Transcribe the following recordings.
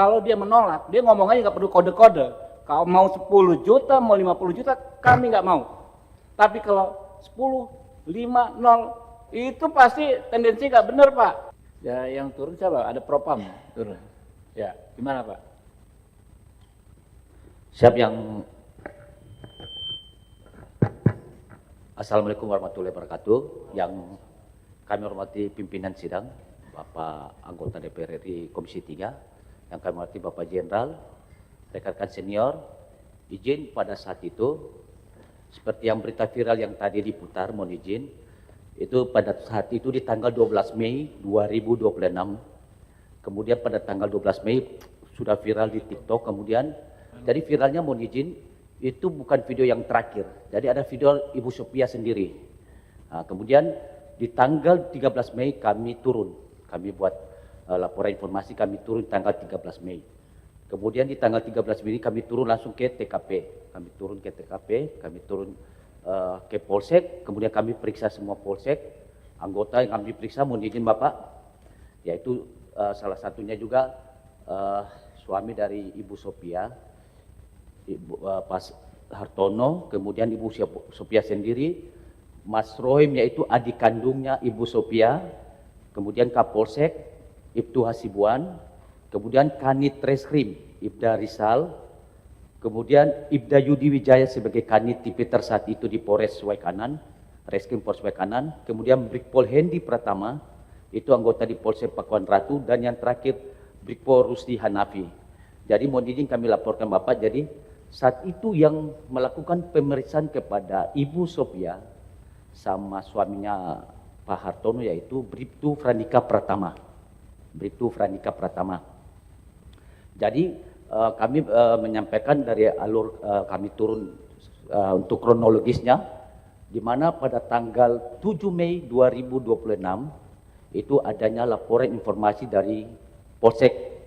Kalau dia menolak, dia ngomong aja nggak perlu kode-kode. Kalau mau 10 juta, mau 50 juta, kami nggak mau. Tapi kalau 10, 5, 0, itu pasti tendensi nggak benar, Pak. Ya, yang turun siapa? Ada propam turun. Ya, gimana, Pak? Siap yang Assalamualaikum warahmatullahi wabarakatuh. Yang kami hormati pimpinan sidang, Bapak anggota DPR RI Komisi 3, yang kami hormati Bapak Jenderal, rekan-rekan senior, izin pada saat itu, seperti yang berita viral yang tadi diputar, mohon izin, itu pada saat itu di tanggal 12 Mei 2026, kemudian pada tanggal 12 Mei sudah viral di TikTok, kemudian jadi viralnya mohon izin, itu bukan video yang terakhir, jadi ada video Ibu Sophia sendiri. Nah, kemudian di tanggal 13 Mei kami turun, kami buat laporan informasi, kami turun tanggal 13 Mei. Kemudian di tanggal 13 Mei kami turun langsung ke TKP, kami turun ke TKP, kami turun ke Polsek, kemudian kami periksa semua Polsek, anggota yang kami periksa, mohon izin Bapak, yaitu salah satunya juga suami dari Ibu Sophia, Pak Hartono, kemudian Ibu Sophia sendiri, Mas Rohim yaitu adik kandungnya Ibu Sophia, kemudian Kapolsek Ibtu Hasibuan, kemudian Kanit Reskrim Ibda Rizal, kemudian Ibda Yudi Wijaya sebagai Kanit Tipiter saat itu di Polres Waikanan, Reskrim Polres Waikanan, kemudian Brigpol Hendi Pratama, itu anggota di Polsek Pakuan Ratu, dan yang terakhir Brigpol Rusdi Hanafi. Jadi mohon izin kami laporkan Bapak, jadi saat itu yang melakukan pemeriksaan kepada Ibu Sophia sama suaminya Pak Hartono yaitu Bribtu Frandika Pratama. Bribtu Frandika Pratama. Jadi kami menyampaikan dari alur kami turun untuk kronologisnya, di mana pada tanggal 7 Mei 2026 itu adanya laporan informasi dari Polsek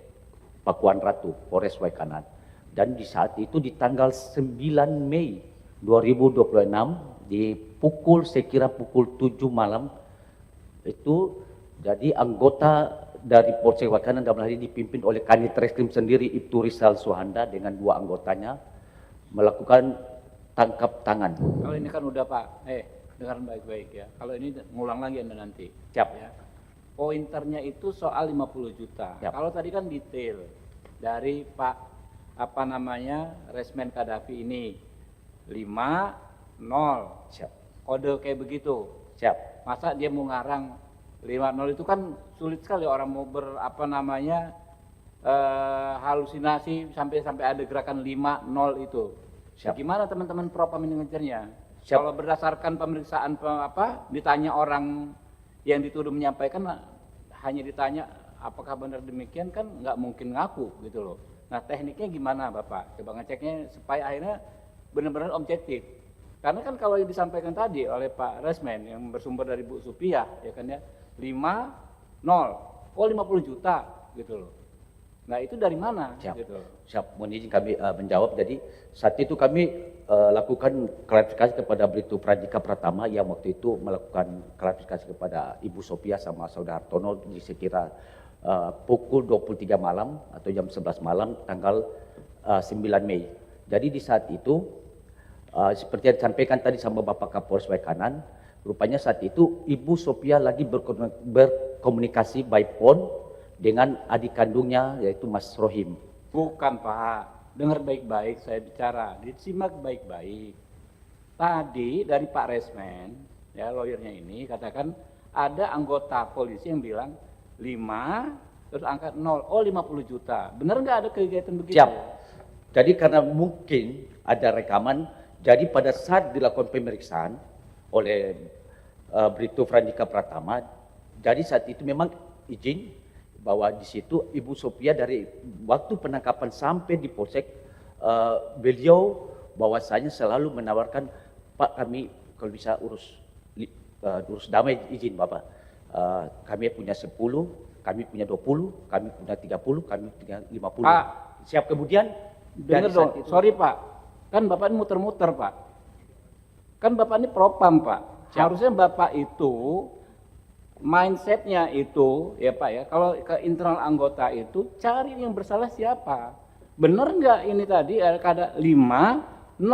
Pakuan Ratu, Polres Waikanan. Dan di saat itu di tanggal 9 Mei 2026 di pukul, sekira pukul 7 malam itu, jadi anggota dari Polsek Waikanan dalam hal ini dipimpin oleh Kanit Reskrim sendiri Ibtu Rizal Suhanda dengan 2 anggotanya melakukan tangkap tangan. Kalau ini kan udah Pak, dengar baik-baik ya. Kalau ini ngulang lagi Anda nanti. Siap ya. Pointernya itu soal 50 juta. Siap. Kalau tadi kan detail dari Pak Resmen Kadafi ini 5, 0. Siap. Kode kayak begitu. Siap. Masa dia mau ngarang 5, 0 itu kan sulit sekali orang mau halusinasi sampai ada gerakan 5, 0 itu. Siap. Gimana teman-teman propam ini ngejarnya? Siap. Kalau berdasarkan pemeriksaan ditanya orang yang dituduh menyampaikan, hanya ditanya apakah benar demikian, kan nggak mungkin ngaku gitu loh. Nah, tekniknya gimana Bapak? Coba ngeceknya supaya akhirnya benar-benar objektif. Karena kan kalau yang disampaikan tadi oleh Pak Resmen yang bersumber dari Bu Sophia, ya kan ya, 5, 0, 50 juta gitu loh. Nah, itu dari mana? Siap. Gitu. Siap, mohon izin kami menjawab. Jadi saat itu kami lakukan klarifikasi kepada Bribtu Frandika Pratama yang waktu itu melakukan klarifikasi kepada Ibu Sophia sama Saudara Hartono di sekira pukul 23 malam atau jam 11 malam tanggal 9 Mei. Jadi di saat itu seperti yang disampaikan tadi sama Bapak Kapolres Waikanan, rupanya saat itu Ibu Sophia lagi berkomunikasi by phone dengan adik kandungnya yaitu Mas Rohim. Bukan Pak, dengar baik-baik saya bicara, disimak baik-baik. Tadi dari Pak Resmen, ya lawyernya ini katakan ada anggota polisi yang bilang 5 terus angka 0, 50 juta. Benar nggak ada kegiatan begitu? Siap. Jadi karena mungkin ada rekaman, jadi pada saat dilakukan pemeriksaan oleh Bribtu Frandika Pratama, jadi saat itu memang izin bahwa di situ Ibu Sophia dari waktu penangkapan sampai di Polsek, beliau bahwasanya selalu menawarkan, Pak kami kalau bisa urus damai, izin Bapak. Kami punya 10, kami punya 20, kami punya 30, kami punya 50. Pak, siap. Kemudian dengar dong, itu, sorry Pak, kan Bapak ini muter-muter Pak. Kan Bapak ini propam Pak. Siap. Harusnya Bapak itu mindsetnya itu ya Pak ya, kalau ke internal anggota itu cari yang bersalah siapa. Bener nggak ini tadi ada 5-0?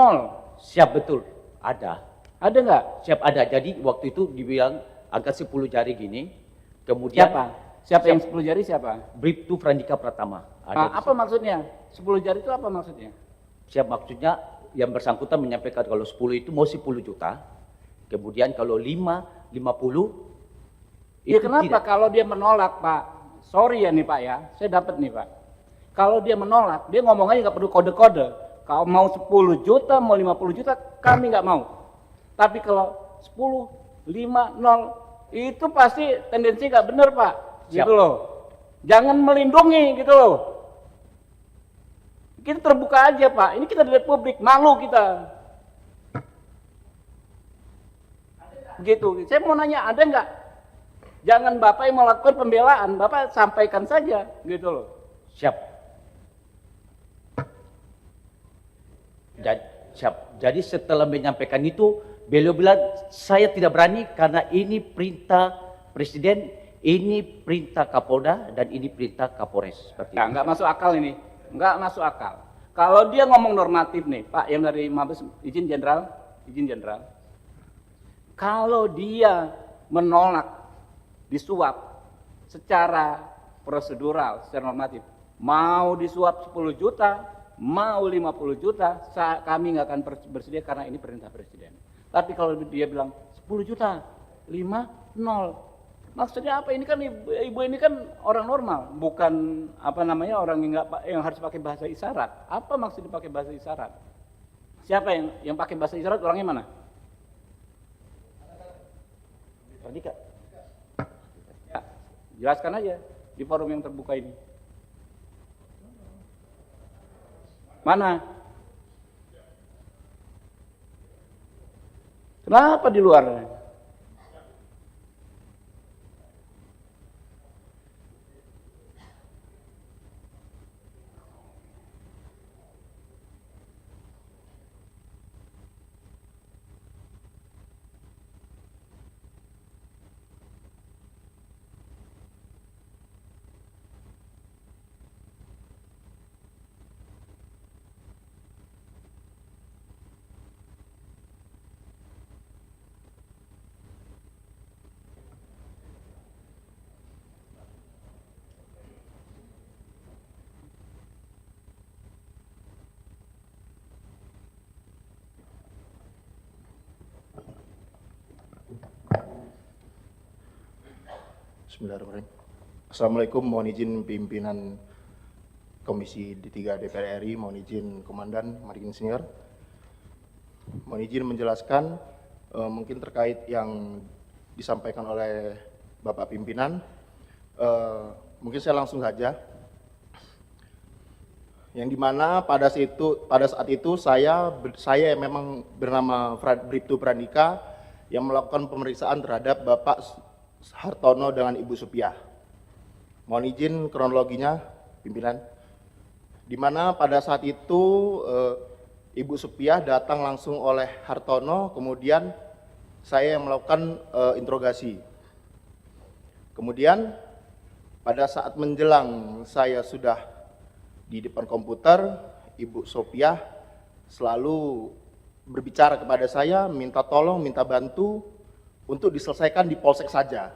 Siap, betul. Ada. Ada nggak? Siap, ada. Jadi waktu itu dibilang angka 10 jari gini. Kemudian Siapa? Siapa yang 10 jari siapa? Bribtu Frandika Pratama. Nah, apa maksudnya? 10 jari itu apa maksudnya? Siap, maksudnya yang bersangkutan menyampaikan kalau 10 itu mau 10 juta. Kemudian kalau 5, 50. Ya Itu kenapa tidak. kalau dia menolak Pak? Sorry ya nih Pak ya, saya dapat nih Pak. Kalau dia menolak, dia ngomong aja nggak perlu kode-kode. Kalau mau 10 juta, mau 50 juta, kami nggak mau. Tapi kalau 10, 5, 0, itu pasti tendensi nggak benar Pak. Siap. Gitu loh. Jangan melindungi gitu loh. Kita terbuka aja Pak, ini kita di Republik, malu kita. Begitu, saya mau nanya ada nggak? Jangan Bapak yang melakukan pembelaan, Bapak sampaikan saja, gitu loh. Siap. Siap. Jadi setelah menyampaikan itu, beliau bilang saya tidak berani karena ini perintah Presiden, ini perintah Kapolda, dan ini perintah Kapolres. Seperti Nah, nggak masuk akal ini, nggak masuk akal. Kalau dia ngomong normatif nih, Pak, yang dari Mabes, izin Jenderal. Kalau dia menolak disuap secara prosedural, secara normatif, mau disuap 10 juta, mau 50 juta, kami nggak akan bersedia karena ini perintah Presiden. Tapi kalau dia bilang 10 juta, 5, 0. Maksudnya apa? Ini kan ibu ini kan orang normal, bukan apa namanya orang yang harus pakai bahasa isyarat. Apa maksudnya pakai bahasa isyarat? Siapa yang pakai bahasa isyarat, orangnya mana? Pradika. Ya, jelaskan aja di forum yang terbuka ini. Mana? Kenapa di luar? Bismillahirrahmanirrahim. Assalamualaikum, mohon izin pimpinan Komisi D3 DPR RI, mohon izin Komandan, Marinir Senior. Mohon izin menjelaskan mungkin terkait yang disampaikan oleh Bapak Pimpinan. Mungkin saya langsung saja. Yang dimana pada saat itu saya memang bernama Bribtu Frandika yang melakukan pemeriksaan terhadap Bapak Hartono dengan Ibu Supiah. Mohon izin kronologinya, pimpinan. Di mana pada saat itu Ibu Supiah datang langsung oleh Hartono, kemudian saya yang melakukan interogasi. Kemudian pada saat menjelang saya sudah di depan komputer, Ibu Supiah selalu berbicara kepada saya, minta tolong, minta bantu untuk diselesaikan di Polsek saja.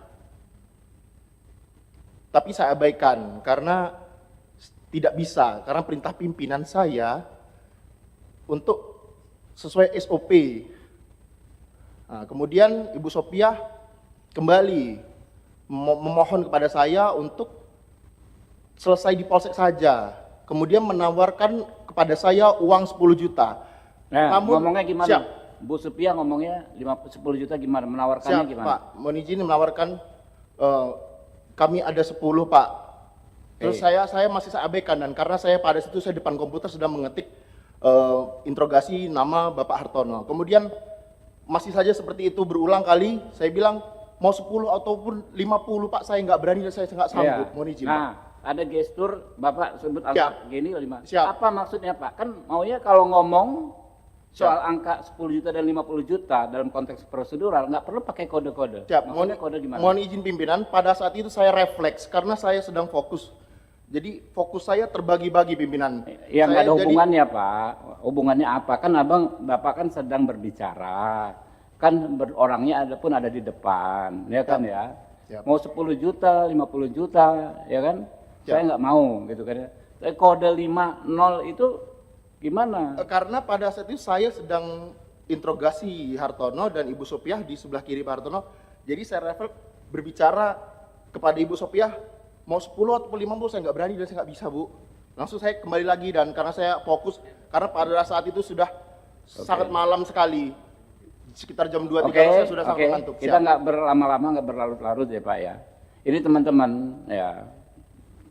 Tapi saya abaikan karena tidak bisa, karena perintah pimpinan saya untuk sesuai SOP. Nah, kemudian Ibu Sopiah kembali memohon kepada saya untuk selesai di Polsek saja. Kemudian menawarkan kepada saya uang 10 juta. Nah, Namun, ngomongnya gimana? siap. Bu Supiah ngomongnya 10 juta gimana? Menawarkannya Siap, gimana? Pak. Mohon izin menawarkan kami ada 10, Pak. Terus saya masih abaikan, dan karena saya pada situ saya depan komputer sedang mengetik interogasi nama Bapak Hartono. Kemudian masih saja seperti itu berulang kali, saya bilang mau 10 ataupun 50, Pak, saya nggak berani dan saya nggak sanggup. Mohon izin, Pak. Nah, ada gestur Bapak sebut Siap. gini 5. Siap. Apa maksudnya Pak? Kan maunya kalau ngomong Soal angka 10 juta dan 50 juta dalam konteks prosedural nggak perlu pakai kode-kode. Siap, Maksudnya kode gimana? mohon izin pimpinan, pada saat itu saya refleks karena saya sedang fokus. Jadi fokus saya terbagi-bagi pimpinan. Ya nggak Saya ada jadi- hubungannya Pak. Hubungannya apa? Kan Bapak kan sedang berbicara. Kan orangnya ada pun ada di depan, ya kan ya. Siap. Mau 10 juta, 50 juta, ya kan? Siap. Saya nggak mau gitu kan. Tapi kode 50 itu gimana? Karena pada saat itu saya sedang interogasi Hartono dan Ibu Sopiah di sebelah kiri Pak Hartono. Jadi saya refleks berbicara kepada Ibu Sopiah, mau 10 atau 50 saya nggak berani dan saya nggak bisa Bu. Langsung saya kembali lagi dan karena saya fokus, karena pada saat itu sudah sangat malam sekali. Sekitar jam 2-3 saya sudah sangat ngantuk. Kita Siap. nggak berlama-lama, nggak berlarut-larut ya Pak ya. Ini teman-teman ya,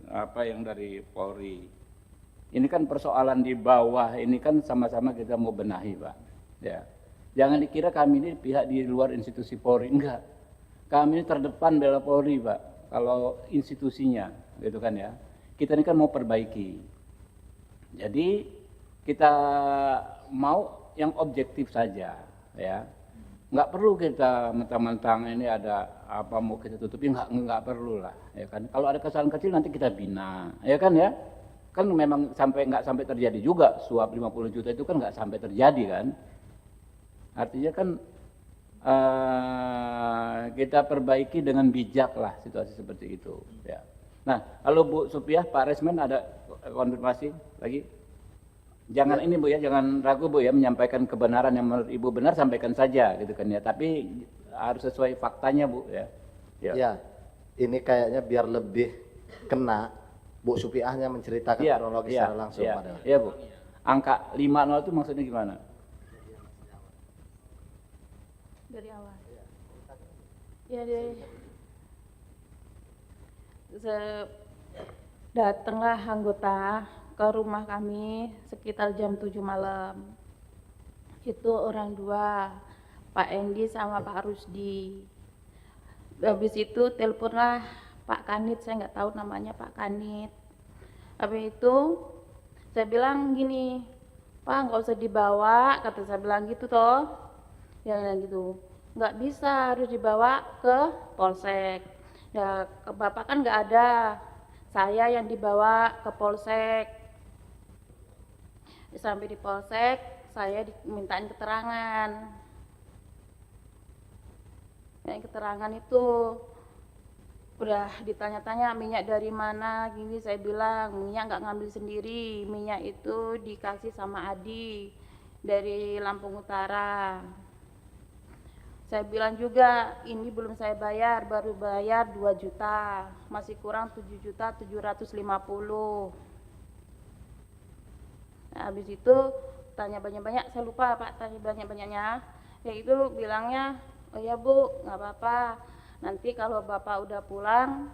apa yang dari Polri. Ini kan persoalan di bawah, ini kan sama-sama kita mau benahi Pak. Ya, jangan dikira kami ini pihak di luar institusi Polri, enggak. Kami ini terdepan bela Polri Pak. Kalau institusinya, gitu kan ya. Kita ini kan mau perbaiki. Jadi kita mau yang objektif saja, ya. Nggak perlu kita mentang-mentang ini ada apa mau kita tutupi, nggak perlu lah, ya kan. Kalau ada kesalahan kecil nanti kita bina, ya kan ya. Kan memang nggak sampai terjadi juga suap 50 juta itu kan nggak sampai terjadi kan. Artinya kan kita perbaiki dengan bijak lah situasi seperti itu. Ya. Nah, kalau Bu Supiah, Pak Resman ada konfirmasi lagi? Jangan ini Bu ya, jangan ragu Bu ya menyampaikan kebenaran yang menurut Ibu benar sampaikan saja gitu kan ya. Tapi harus sesuai faktanya Bu ya. Ya, ini kayaknya biar lebih kena, Bu Supiahnya menceritakan kronologi secara langsung iya, pada. iya Bu. Angka 50 itu maksudnya gimana? Dari awal. Ya datanglah anggota ke rumah kami sekitar jam 7 malam. Itu orang dua, Pak Endi sama Pak Rusdi. Habis itu teleponlah Pak Kanit, saya nggak tahu namanya Pak Kanit. Habis itu saya bilang gini, Pak nggak usah dibawa, kata saya bilang gitu toh. Ya gitu, nggak bisa, harus dibawa ke Polsek. Ya ke Bapak kan nggak ada, saya yang dibawa ke Polsek. Sampai di Polsek, saya dimintain keterangan. Yang keterangan itu udah ditanya-tanya minyak dari mana, gini saya bilang minyak nggak ngambil sendiri, minyak itu dikasih sama Adi dari Lampung Utara. Saya bilang juga ini belum saya bayar, baru bayar 2 juta, masih kurang 7.750.000. Nah, habis itu tanya banyak-banyak, saya lupa Pak tanya banyak-banyaknya. Ya itu bilangnya, oh ya Bu, nggak apa-apa. Nanti kalau Bapak udah pulang,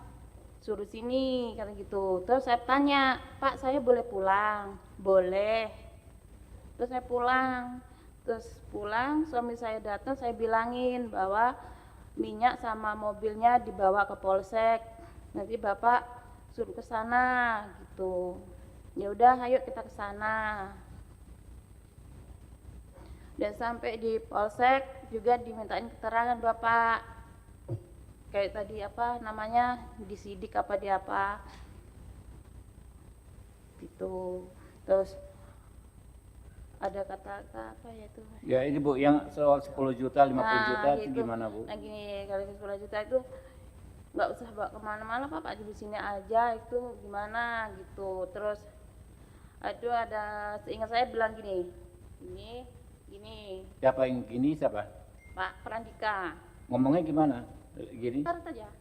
suruh sini, kata gitu. Terus saya tanya, Pak saya boleh pulang? Boleh. Terus saya pulang. Terus pulang, suami saya datang, saya bilangin bahwa minyak sama mobilnya dibawa ke Polsek. Nanti Bapak suruh ke sana gitu. Ya udah, ayo kita ke sana. Dan sampai di Polsek juga dimintain keterangan Bapak. Kayak tadi apa namanya, disidik apa di apa. Gitu. Terus ada kata apa ya itu? Ya ini Bu, yang soal 10 juta, 50 juta itu gitu. gimana Bu? Nah gini, kalau 10 juta itu nggak usah bawa kemana-mana Pak, di sini aja itu gimana gitu. Terus aduh ada, seingat saya bilang gini, gini Siapa yang ini siapa? Pak Prandika, Ngomongnya gimana? Gini? taruh aja.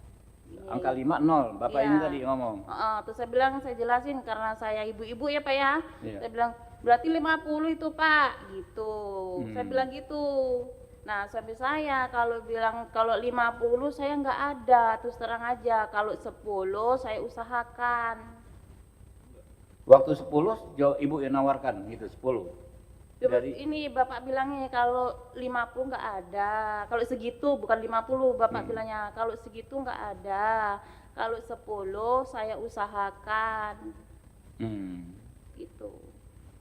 Gini. Angka 50, Bapak ini Iya. tadi ngomong. Terus saya bilang, saya jelasin karena saya ibu-ibu ya Pak ya. Iya. Saya bilang berarti 50 itu Pak, gitu. Saya bilang gitu. Nah suami saya kalau bilang kalau 50 saya nggak ada, terus terang aja. Kalau 10 saya usahakan. Waktu 10, Ibu yang nawarkan gitu 10. Dari Ini Bapak bilangnya kalau 50 nggak ada. Kalau segitu bukan 50 Bapak bilangnya. Kalau segitu nggak ada. Kalau 10 saya usahakan. Gitu.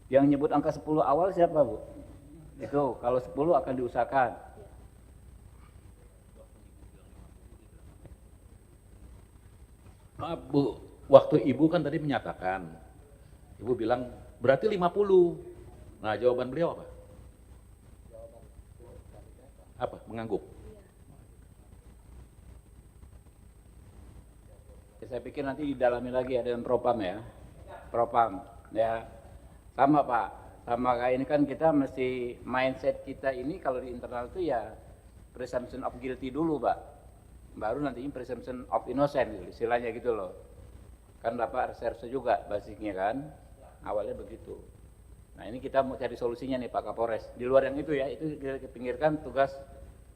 Yang nyebut angka 10 awal siapa Bu? Itu kalau 10 akan diusahakan. Maaf Bu, waktu Ibu kan tadi menyatakan, Ibu bilang berarti 50. Nah jawaban beliau apa? Apa? Mengangguk. Saya pikir nanti didalami lagi ya dengan Propam ya. Propam ya. Sama Pak, sama kayak ini kan kita mesti mindset kita ini kalau di internal itu ya presumption of guilty dulu Pak. Baru nantinya presumption of innocent gitu, istilahnya gitu loh. Kan Bapak reserse juga basicnya kan, awalnya begitu. Nah ini kita mau cari solusinya nih Pak Kapolres. Di luar yang itu ya, itu kita pinggirkan tugas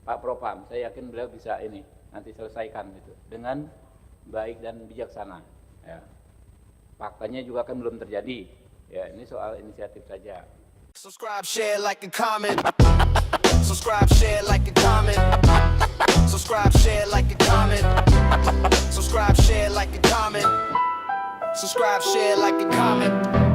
Pak Propam. Saya yakin beliau bisa ini nanti selesaikan gitu dengan baik dan bijaksana. Ya. Faktanya juga kan belum terjadi. Ya ini soal inisiatif saja. Subscribe, share, like, and comment. Subscribe, share, like, and comment. Subscribe, share, like, and comment. Subscribe, share, like, and comment. Subscribe, share, like, and comment.